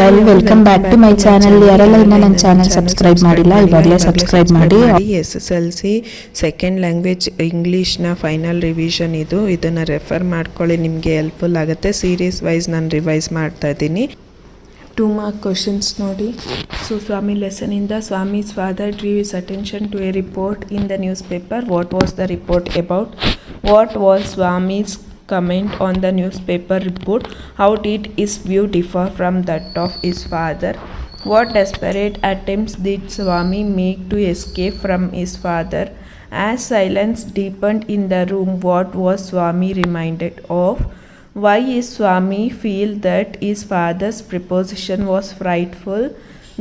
All, welcome back to my channel. ಯಾರೆಲ್ಲ ಇನ್ನೂ ನನ್ನ ಚಾನಲ್ ಸಬ್ಸ್ಕ್ರೈಬ್ ಮಾಡಿಲ್ಲ ಇವಾಗಲೇ ಸಬ್ಸ್ಕ್ರೈಬ್ ಮಾಡಿ. SSLC ಸೆಕೆಂಡ್ ಲ್ಯಾಂಗ್ವೇಜ್ ಇಂಗ್ಲೀಷ್ನ ಫೈನಲ್ ರಿವಿಷನ್ ಇದನ್ನು ರೆಫರ್ ಮಾಡ್ಕೊಳ್ಳಿ, ನಿಮಗೆ ಹೆಲ್ಪ್ಫುಲ್ ಆಗುತ್ತೆ. ಸೀರೀಸ್ ವೈಸ್ ನಾನು ರಿವೈಸ್ ಮಾಡ್ತಾ ಇದ್ದೀನಿ. 2 ಮಾರ್ಕ್ ಕ್ವಶನ್ಸ್ ನೋಡಿ. ಸೊ ಸ್ವಾಮಿ ಲೆಸನಿಂದ Swami's father drew his attention to a report in the news paper. What was the report about? What was Swami's comment on the newspaper report? How did his view differ from that of his father? What desperate attempts did Swami make to escape from his father? As silence deepened in the room, what was Swami reminded of? Why is Swami feel that his father's proposition was frightful?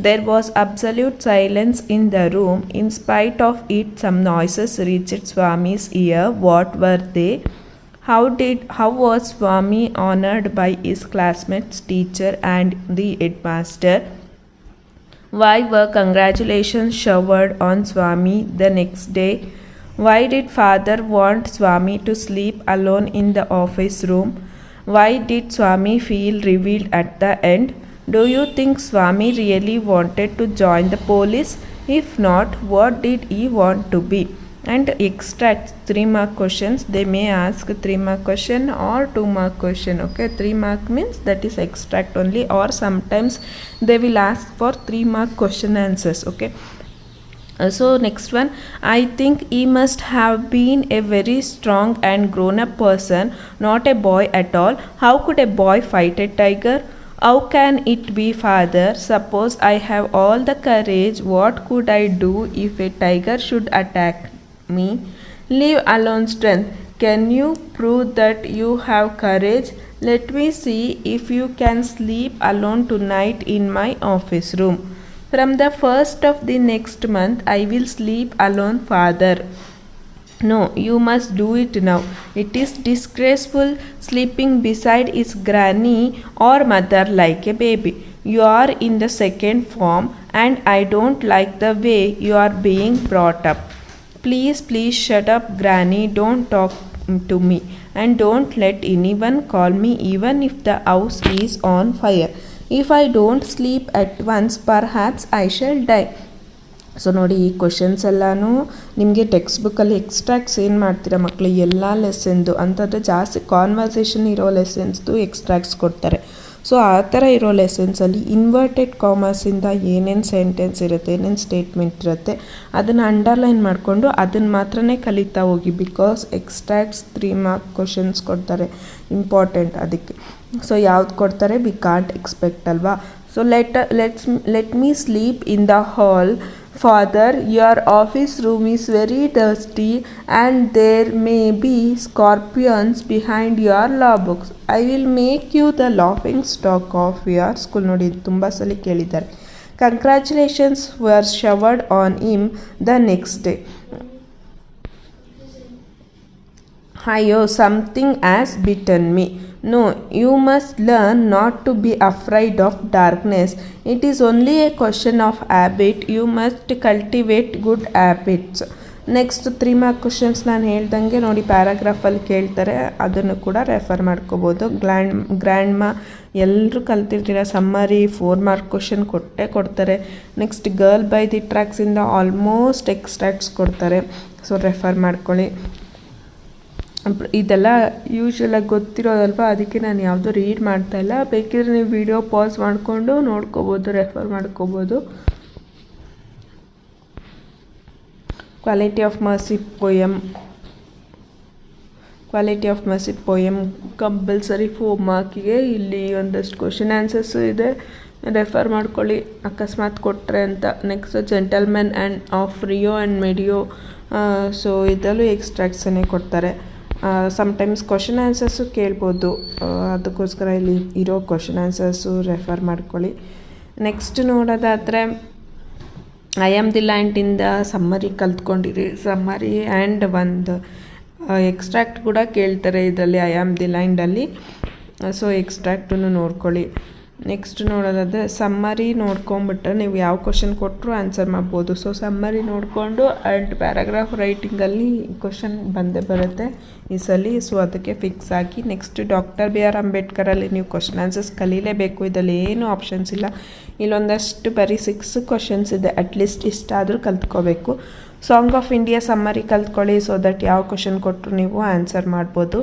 There was absolute silence in the room. In spite of it, some noises reached Swami's ear. What were they? How was Swami honored by his classmates, teacher and the headmaster? Why were congratulations showered on Swami the next day? Why did father want Swami to sleep alone in the office room? Why did Swami feel revealed at the end? Do you think Swami really wanted to join the police? If not, what did he want to be? And extract 3 mark questions. They may ask 3 mark question or 2 mark question. Okay, 3 mark means that is extract only, or sometimes they will ask for 3 mark question answers. Okay, so next one, I think he must have been a very strong and grown up person, not a boy at all. How could a boy fight a tiger? How can it be, father? Suppose I have all the courage, what could I do if a tiger should attack me? Leave alone strength. Can you prove that you have courage? Let me see if you can sleep alone tonight in my office room. From the 1st of the next month I will sleep alone, father. No, you must do it now. It is disgraceful sleeping beside his granny or mother like a baby. You are in the second form and I don't like the way you are being brought up. Please shut up, granny. Don't talk to me and don't let anyone call me even if the house is on fire. If I don't sleep at once, perhaps I shall die. So ನೋಡಿ, ಈ questions ಎಲ್ಲನೂ ನಿಮಗೆ text ಬುಕ್ಕಲ್ಲಿ extracts ಏನು ಮಾಡ್ತೀರಾ ಮಕ್ಕಳು, ಎಲ್ಲ ಲೆಸನ್ದು ಅಂತಂದರೆ ಜಾಸ್ತಿ ಕಾನ್ವರ್ಸೇಷನ್ ಇರೋ ಲೆಸನ್ಸ್ದು ಎಕ್ಸ್ಟ್ರಾಕ್ಟ್ಸ್ ಕೊಡ್ತಾರೆ. ಸೊ ಆ ಥರ ಇರೋ ಲೆಸನ್ಸಲ್ಲಿ ಇನ್ವರ್ಟೆಡ್ ಕಾಮರ್ಸಿಂದ ಏನೇನು ಸೆಂಟೆನ್ಸ್ ಇರುತ್ತೆ, ಏನೇನು ಸ್ಟೇಟ್ಮೆಂಟ್ ಇರುತ್ತೆ, ಅದನ್ನು ಅಂಡರ್ಲೈನ್ ಮಾಡಿಕೊಂಡು ಅದನ್ನು ಮಾತ್ರನೇ ಕಲಿತಾ ಹೋಗಿ. ಬಿಕಾಸ್ ಎಕ್ಸ್ಟ್ರಾಕ್ಟ್ಸ್ 3 ಮಾರ್ಕ್ ಕ್ವಶನ್ಸ್ ಕೊಡ್ತಾರೆ, ಇಂಪಾರ್ಟೆಂಟ್ ಅದಕ್ಕೆ. ಸೊ ಯಾವ್ದು ಕೊಡ್ತಾರೆ, ವಿ ಕಾಂಟ್ ಎಕ್ಸ್ಪೆಕ್ಟ್ ಅಲ್ವಾ. So let me sleep in the hall, father. Your office room is very dusty and there may be scorpions behind your law books. I will make you the laughing stock of your school. ನೋಡಿ, ತುಂಬ ಸಲ ಕೇಳಿದ್ದಾರೆ. Congratulations were showered on him the next day. Ayo, something has bitten me. No, you must learn not to be afraid of darkness. It is only a question of habit. You must cultivate good habits. Next 3 mark questions ನಾನು ಹೇಳ್ದಂಗೆ ನೋಡಿ, ಪ್ಯಾರಾಗ್ರಾಫಲ್ಲಿ ಕೇಳ್ತಾರೆ, ಅದನ್ನು ಕೂಡ refer ಮಾಡ್ಕೋಬೋದು. Grandma ಎಲ್ಲರೂ ಕಲ್ತಿರ್ತೀರ. Summary 4 mark question ಕೊಡ್ತಾರೆ. ನೆಕ್ಸ್ಟ್ ಗರ್ಲ್ ಬೈ ದಿ ಟ್ರ್ಯಾಕ್ಸಿಂದ ಆಲ್ಮೋಸ್ಟ್ ಎಕ್ಸ್ಟ್ರಾಕ್ಟ್ಸ್ ಕೊಡ್ತಾರೆ. ಸೊ ರೆಫರ್ ಮಾಡ್ಕೊಳ್ಳಿ. ಇದೆಲ್ಲ ಯೂಶ್ವಲಾಗಿ ಗೊತ್ತಿರೋದಲ್ವ, ಅದಕ್ಕೆ ನಾನು ಯಾವುದೂ ರೀಡ್ ಮಾಡ್ತಾಯಿಲ್ಲ. ಬೇಕಿದ್ರೆ ನೀವು ವಿಡಿಯೋ ಪಾಸ್ ಮಾಡಿಕೊಂಡು ನೋಡ್ಕೋಬೋದು, ರೆಫರ್ ಮಾಡ್ಕೋಬೋದು. Quality of mercy poem compulsory 4 ಮಾರ್ಕಿಗೆ. ಇಲ್ಲಿ ಒಂದಷ್ಟು ಕ್ವಶನ್ ಆನ್ಸರ್ಸು ಇದೆ, ರೆಫರ್ ಮಾಡ್ಕೊಳ್ಳಿ ಅಕಸ್ಮಾತ್ ಕೊಟ್ಟರೆ ಅಂತ. Next gentlemen and of Rio and ಮೆಡಿಯೋ. So ಇದರಲ್ಲೂ ಎಕ್ಸ್ಟ್ರಾಕ್ಟ್ಸನ್ನೇ ಕೊಡ್ತಾರೆ. ಸಮ್ಟೈಮ್ಸ್ ಕ್ವಶನ್ ಆನ್ಸರ್ಸು ಕೇಳ್ಬೋದು, ಅದಕ್ಕೋಸ್ಕರ ಇಲ್ಲಿ ಇರೋ ಕ್ವಶನ್ ಆನ್ಸರ್ಸು ರೆಫರ್ ಮಾಡ್ಕೊಳ್ಳಿ. ನೆಕ್ಸ್ಟ್ ನೋಡೋದಾದರೆ ಐ ಆಮ್ ದಿ ಲ್ಯಾಂಡಿಂದ ಸಮ್ಮರಿ ಕಲ್ತ್ಕೊಂಡಿರಿ. ಸಮ್ಮರಿ ಆ್ಯಂಡ್ ಒಂದು ಎಕ್ಸ್ಟ್ರಾಕ್ಟ್ ಕೂಡ ಕೇಳ್ತಾರೆ ಇದರಲ್ಲಿ, ಐ ಆಮ್ ದಿ ಲ್ಯಾಂಡಲ್ಲಿ. ಸೊ ಎಕ್ಸ್ಟ್ರಾಕ್ಟನ್ನು ನೋಡ್ಕೊಳ್ಳಿ. ನೆಕ್ಸ್ಟ್ ನೋಡೋದಾದರೆ ಸಮ್ಮರಿ ನೋಡ್ಕೊಂಬಿಟ್ರೆ ನೀವು ಯಾವ ಕ್ವಶನ್ ಕೊಟ್ಟರು ಆನ್ಸರ್ ಮಾಡ್ಬೋದು. ಸೊ ಸಮ್ಮರಿ ನೋಡಿಕೊಂಡು ಆ್ಯಂಡ್ ಪ್ಯಾರಾಗ್ರಾಫ್ ರೈಟಿಂಗಲ್ಲಿ ಕ್ವಶನ್ ಬಂದೇ ಬರುತ್ತೆ ಈ ಸಲ. ಸೊ ಅದಕ್ಕೆ ಫಿಕ್ಸ್ ಆಗಿ ನೆಕ್ಸ್ಟ್ ಡಾಕ್ಟರ್ ಬಿ ಆರ್ ಅಂಬೇಡ್ಕರಲ್ಲಿ ನೀವು ಕ್ವಶನ್ ಆನ್ಸರ್ಸ್ ಕಲೀಲೇಬೇಕು. ಇದರಲ್ಲಿ ಏನು ಆಪ್ಷನ್ಸ್ ಇಲ್ಲ. ಇಲ್ಲೊಂದಷ್ಟು ಬರೀ 6 ಕ್ವಶನ್ಸ್ ಇದೆ. ಅಟ್ಲೀಸ್ಟ್ ಇಷ್ಟಾದರೂ ಕಲ್ತ್ಕೋಬೇಕು. ಸಾಂಗ್ ಆಫ್ ಇಂಡಿಯಾ ಸಮ್ಮರಿ ಕಲ್ತ್ಕೊಳ್ಳಿ. ಸೊ ದಟ್ ಯಾವ ಕ್ವಶನ್ ಕೊಟ್ಟರು ನೀವು ಆನ್ಸರ್ ಮಾಡ್ಬೋದು.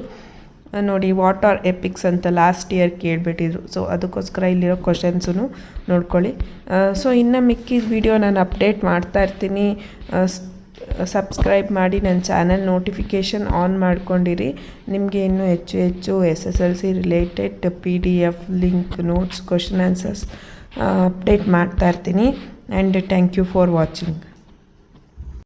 ನೋಡಿ ವಾಟ್ ಆರ್ ಎಪಿಕ್ಸ್ ಅಂತ ಲಾಸ್ಟ್ ಇಯರ್ ಕೇಳಿಬಿಟ್ಟಿದ್ರು. ಸೊ ಅದಕ್ಕೋಸ್ಕರ ಇಲ್ಲಿರೋ ಕ್ವಶನ್ಸು ನೋಡ್ಕೊಳ್ಳಿ. ಸೊ ಇನ್ನು ಮಿಕ್ಕಿದ ವಿಡಿಯೋ ನಾನು ಅಪ್ಡೇಟ್ ಮಾಡ್ತಾ ಇರ್ತೀನಿ. ಸಬ್ಸ್ಕ್ರೈಬ್ ಮಾಡಿ ನನ್ನ ಚಾನಲ್, ನೋಟಿಫಿಕೇಷನ್ ಆನ್ ಮಾಡ್ಕೊಂಡಿರಿ. ನಿಮಗೆ ಇನ್ನೂ ಹೆಚ್ಚು SSLC related PDF link, notes, question answers update ಮಾಡ್ತಾ ಇರ್ತೀನಿ. And thank you for watching.